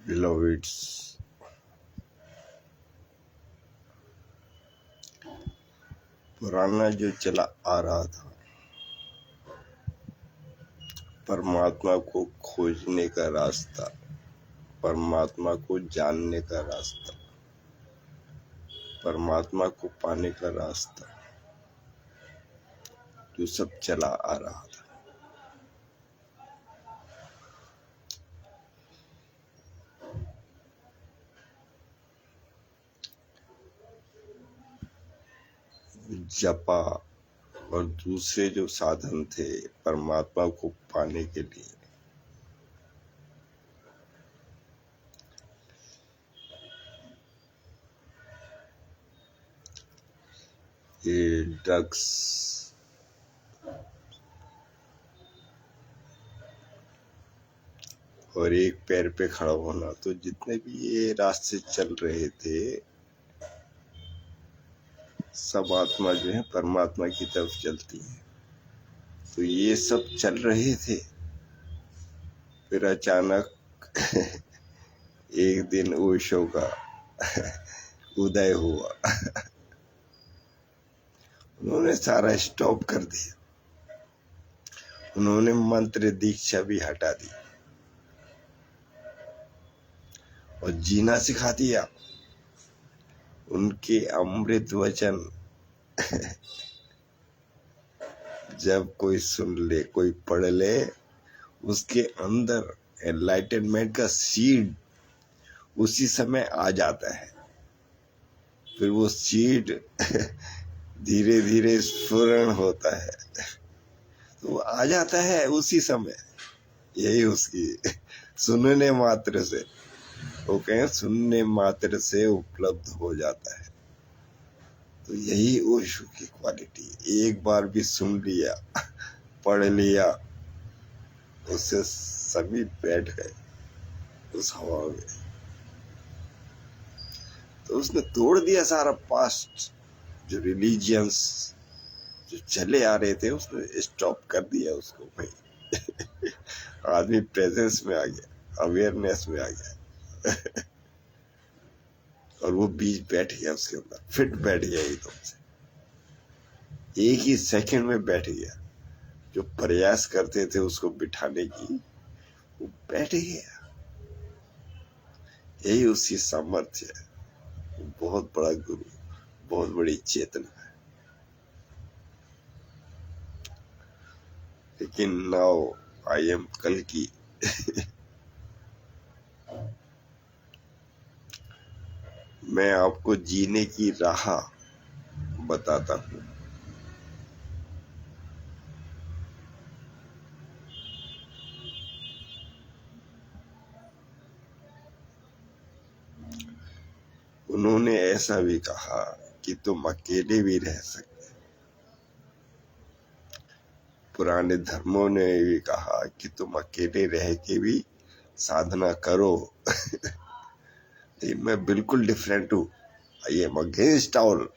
Beloveds, पुराना जो चला आ रहा था, परमात्मा को खोजने का रास्ता, परमात्मा को जानने का रास्ता, परमात्मा को पाने का रास्ता, जो सब चला आ रहा था, जपा और दूसरे जो साधन थे परमात्मा को पाने के लिए, ये ड्रग्स और एक पैर पे खड़ा होना, तो जितने भी ये रास्ते चल रहे थे सब आत्मा जो है परमात्मा की तरफ चलती है। तो ये सब चल रहे थे, फिर अचानक एक दिन ओशो का उदय हुआ। उन्होंने सारा स्टॉप कर दिया, उन्होंने मंत्र दीक्षा भी हटा दी और जीना सिखा दिया। उनके अमृत वचन जब कोई सुन ले, कोई पढ़ ले, उसके अंदर एनलाइटनमेंट का सीड उसी समय आ जाता है। फिर वो सीड धीरे धीरे स्फुरण होता है, तो वो आ जाता है उसी समय। यही उसकी सुनने मात्र से, वो कहें सुनने मात्र से उपलब्ध हो जाता है। तो यही ओशो की क्वालिटी, एक बार भी सुन लिया, पढ़ लिया, उससे सभी बैठ गए उस हवा में। तो उसने तोड़ दिया सारा पास्ट, जो रिलीजियंस जो चले आ रहे थे उसने स्टॉप कर दिया उसको। भाई आदमी प्रेजेंस में आ गया, अवेयरनेस में आ गया और वो बीज बैठ गया उसके अंदर, फिट बैठ गया एकदम से, एक ही सेकंड में बैठ गया। जो प्रयास करते थे उसको बिठाने की, वो बैठ गया। यही उसकी सामर्थ्य है। बहुत बड़ा गुरु, बहुत बड़ी चेतना है। लेकिन नाउ आई एम कल की मैं आपको जीने की राह बताता हूँ। उन्होंने ऐसा भी कहा कि तुम अकेले भी रह सकते। पुराने धर्मों ने भी कहा कि तुम अकेले रह के भी साधना करो। लेकिन मैं बिल्कुल डिफरेंट हूँ। I am against all.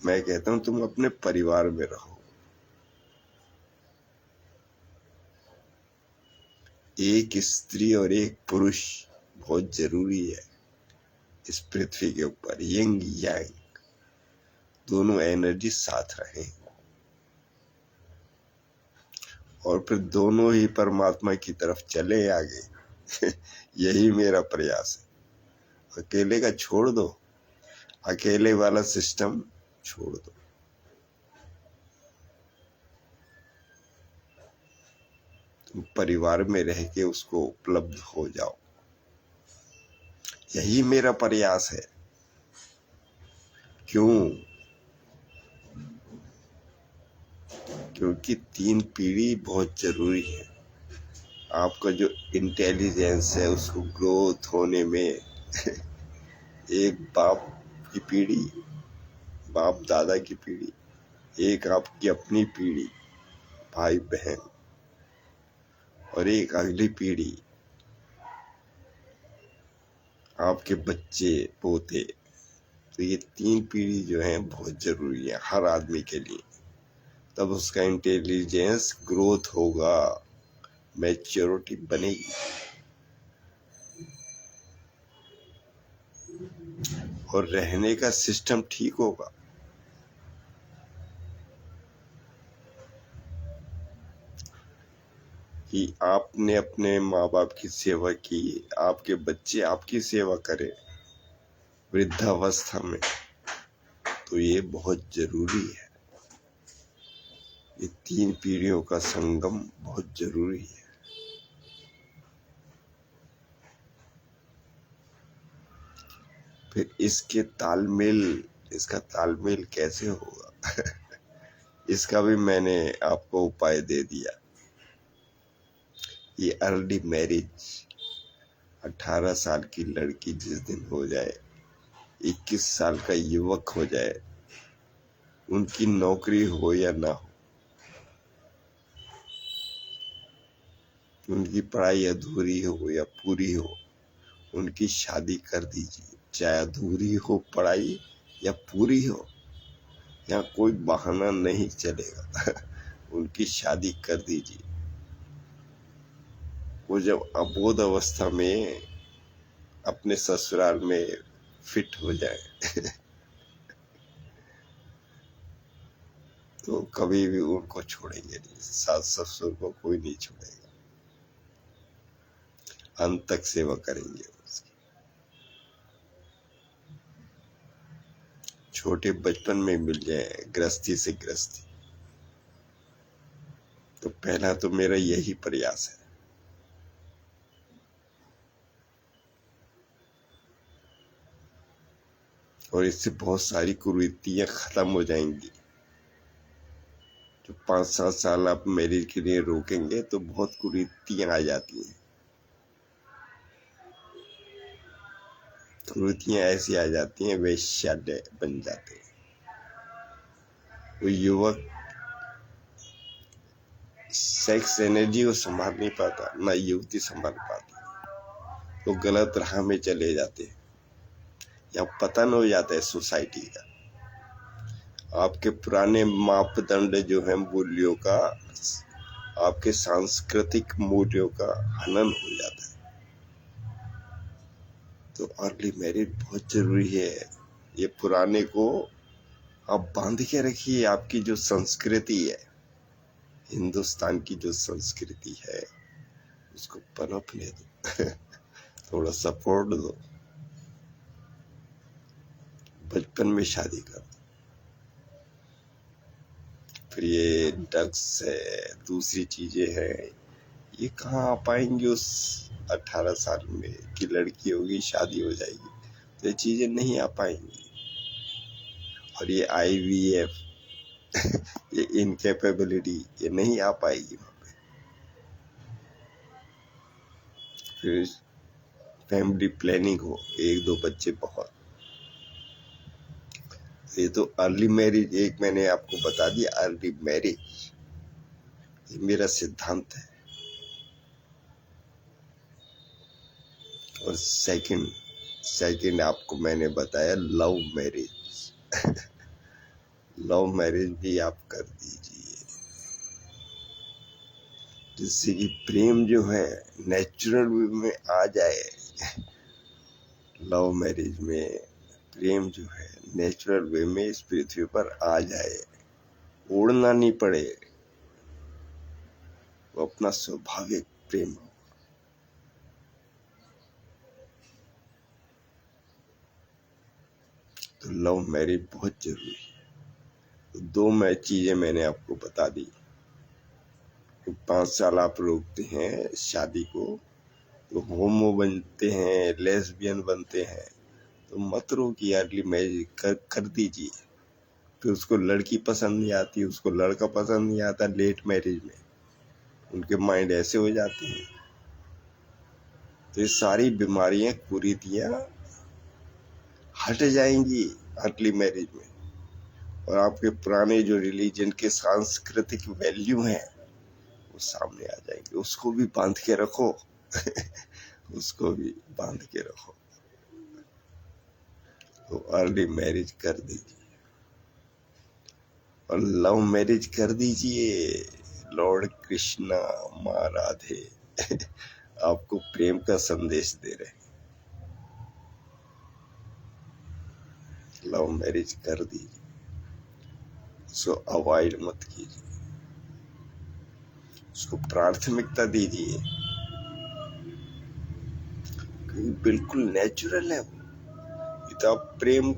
मैं कहता हूँ तुम अपने परिवार में रहो। एक स्त्री और एक पुरुष बहुत जरूरी है इस पृथ्वी के ऊपर। यंग यांग दोनों एनर्जी साथ रहे और फिर दोनों ही परमात्मा की तरफ चले आगे। यही मेरा प्रयास है। अकेले का छोड़ दो, अकेले वाला सिस्टम छोड़ दो। तुम परिवार में रह के उसको उपलब्ध हो जाओ। यही मेरा प्रयास है। क्यों? क्योंकि 3 पीढ़ी बहुत जरूरी है। आपका जो इंटेलिजेंस है उसको ग्रोथ होने में एक बाप की पीढ़ी, बाप दादा की पीढ़ी, एक आपकी अपनी पीढ़ी, भाई बहन, और एक अगली पीढ़ी आपके बच्चे पोते। तो ये 3 पीढ़ी जो है बहुत जरूरी है हर आदमी के लिए। तब उसका इंटेलिजेंस ग्रोथ होगा, मैच्योरिटी बनेगी। और रहने का सिस्टम ठीक होगा। कि आपने अपने माँ बाप की सेवा की, आपके बच्चे आपकी सेवा करें वृद्धावस्था में, तो ये बहुत जरूरी है। ये 3 पीढ़ियों का संगम बहुत जरूरी है। फिर इसका तालमेल कैसे होगा इसका भी मैंने आपको उपाय दे दिया। ये अर्ली मैरिज, 18 साल की लड़की जिस दिन हो जाए, 21 साल का युवक हो जाए, उनकी नौकरी हो या ना हो, उनकी पढ़ाई अधूरी हो या पूरी हो, उनकी शादी कर दीजिए। चाहे अधूरी हो पढ़ाई या पूरी हो, यहाँ कोई बहाना नहीं चलेगा उनकी शादी कर दीजिए। वो जब अबोध अवस्था में अपने ससुराल में फिट हो जाए तो कभी भी उनको छोड़ेंगे नहीं। सास ससुर को कोई नहीं छोड़ेगा, अंत तक सेवा करेंगे उसकी। छोटे बचपन में मिल जाए गृहस्थी से गृहस्थी, तो पहला तो मेरा यही प्रयास है। और इससे बहुत सारी कुरीतियां खत्म हो जाएंगी। जो 5-7 साल आप मैरिज के लिए रोकेंगे तो बहुत कुरीतियां आ जाती हैं। कुरीतियां ऐसी आ जाती हैं, वेश्यालय बन जाते हैं। वो युवक सेक्स एनर्जी को संभाल नहीं पाता, ना युवती संभाल पाती, तो गलत राह में चले जाते हैं। या पतन हो जाता है सोसाइटी का। आपके पुराने मापदंड जो है मूल्यों का, आपके सांस्कृतिक मूल्यों का हनन हो जाता है। तो अर्ली मैरिज बहुत जरूरी है। ये पुराने को आप बांध के रखिए। आपकी जो संस्कृति है, हिंदुस्तान की जो संस्कृति है, उसको पनपने दो थोड़ा सपोर्ट दो। बचपन में शादी कर दो। फिर ये ड्रग्स है, दूसरी चीजें हैं, ये कहाँ आ पाएंगी। उस 18 साल में की लड़की होगी, शादी हो जाएगी, तो ये चीजें नहीं आ पाएंगी। और ये IVF ये इनकेपेबिलिटी, ये नहीं आ पाएगी वहाँ पे। फिर फैमिली प्लानिंग हो, 1-2 बच्चे बहुत। ये तो अर्ली मैरिज, एक मैंने आपको बता दिया अर्ली मैरिज, ये मेरा सिद्धांत है। और सेकंड आपको मैंने बताया लव मैरिज लव मैरिज भी आप कर दीजिए, जिससे कि प्रेम जो है नेचुरल वे में आ जाए। लव मैरिज में प्रेम जो है नेचुरल वे में इस पृथ्वी पर आ जाए, उड़ना नहीं पड़े, वो अपना स्वाभाविक प्रेम हो। तो लव मैरिज बहुत जरूरी है। तो 2 चीजें मैंने आपको बता दी। 5 साल आप रोकते हैं शादी को, तो होमो बनते हैं, लेस्बियन बनते हैं, तो मत रोकिए, अर्ली मैरिज कर दीजिए। फिर उसको लड़की पसंद नहीं आती, उसको लड़का पसंद नहीं आता लेट मैरिज में, उनके माइंड ऐसे हो जाते हैं। तो ये सारी बीमारियां, कुरीतियां हट जाएंगी अर्ली मैरिज में। और आपके पुराने जो रिलीजन के सांस्कृतिक वैल्यू हैं वो सामने आ जाएंगे। उसको भी बांध के रखो उसको भी बांध के रखो। तो अर्ली मैरिज कर दीजिए और लव मैरिज कर दीजिए। लॉर्ड कृष्णा, माँ राधे आपको प्रेम का संदेश दे रहे हैं। लव मैरिज कर दीजिए, उसको अवॉइड मत कीजिए, उसको प्राथमिकता दीजिए, क्योंकि बिल्कुल नेचुरल है वो। ये तो आप प्रेम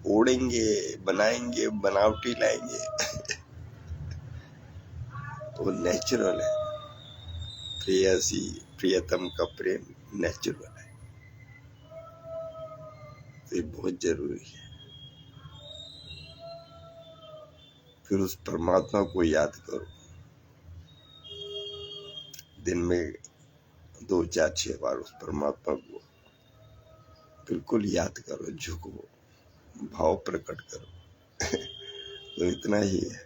ओढ़ेंगे, बनाएंगे, बनावटी लाएंगे वो नेचुरल है। प्रेयसी प्रियतम का प्रेम नेचुरल है, तो ये बहुत जरूरी है। फिर उस परमात्मा को याद करो, दिन में 2, 4, 6 बार उस परमात्मा को बिल्कुल याद करो, झुको, भाव प्रकट करो तो इतना ही है।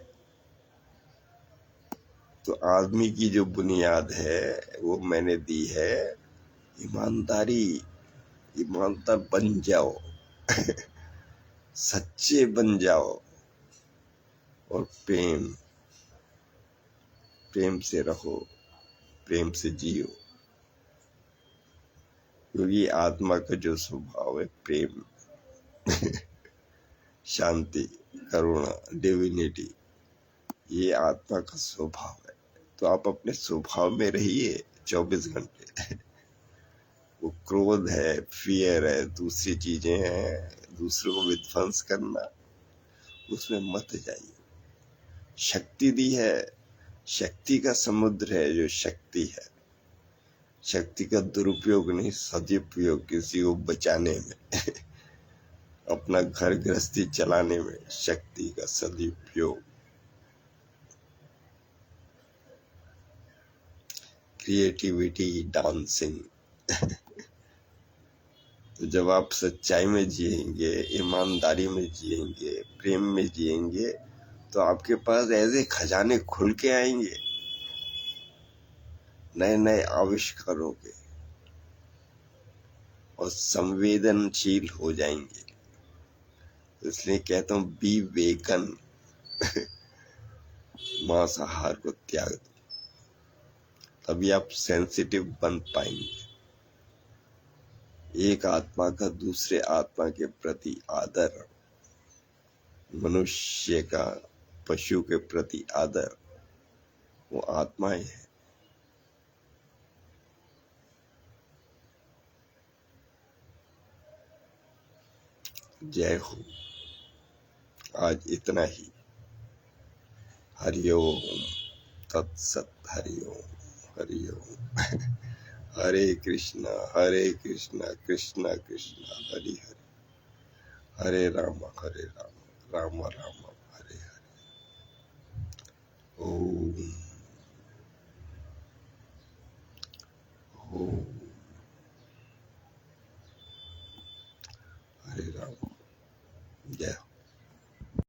तो आदमी की जो बुनियाद है वो मैंने दी है ईमानदारी। ईमानदार बन जाओ सच्चे बन जाओ, और प्रेम से रहो, प्रेम से जियो, क्योंकि आत्मा का जो स्वभाव है प्रेम शांति, करुणा, डिविनिटी, ये आत्मा का स्वभाव है। तो आप अपने स्वभाव में रहिए 24 घंटे वो क्रोध है, फियर है, दूसरी चीजें हैं, दूसरों को विध्वंस करना, उसमें मत जाइए। शक्ति दी है, शक्ति का समुद्र है जो शक्ति है। शक्ति का दुरुपयोग नहीं, सदुपयोग, किसी को बचाने में अपना घर गृहस्थी चलाने में शक्ति का सदुपयोग। क्रिएटिविटी, डांसिंग तो जब आप सच्चाई में जिएंगे, ईमानदारी में जिएंगे, प्रेम में जिएंगे, तो आपके पास ऐसे खजाने खुल के आएंगे, नए नए आविष्कारों के, और संवेदनशील हो जाएंगे। इसलिए कहता हूँ बी वेकन मांसाहार को त्याग दो, तभी आप सेंसिटिव बन पाएंगे। एक आत्मा का दूसरे आत्मा के प्रति आदर, मनुष्य का पशु के प्रति आदर, वो आत्माएं हैं। जय हो। आज इतना ही। हरिओम तत्सत। हरिओम हरिओम हरे कृष्णा कृष्णा कृष्णा हरि हरि, हरे राम राम राम हरे हरे। ओम।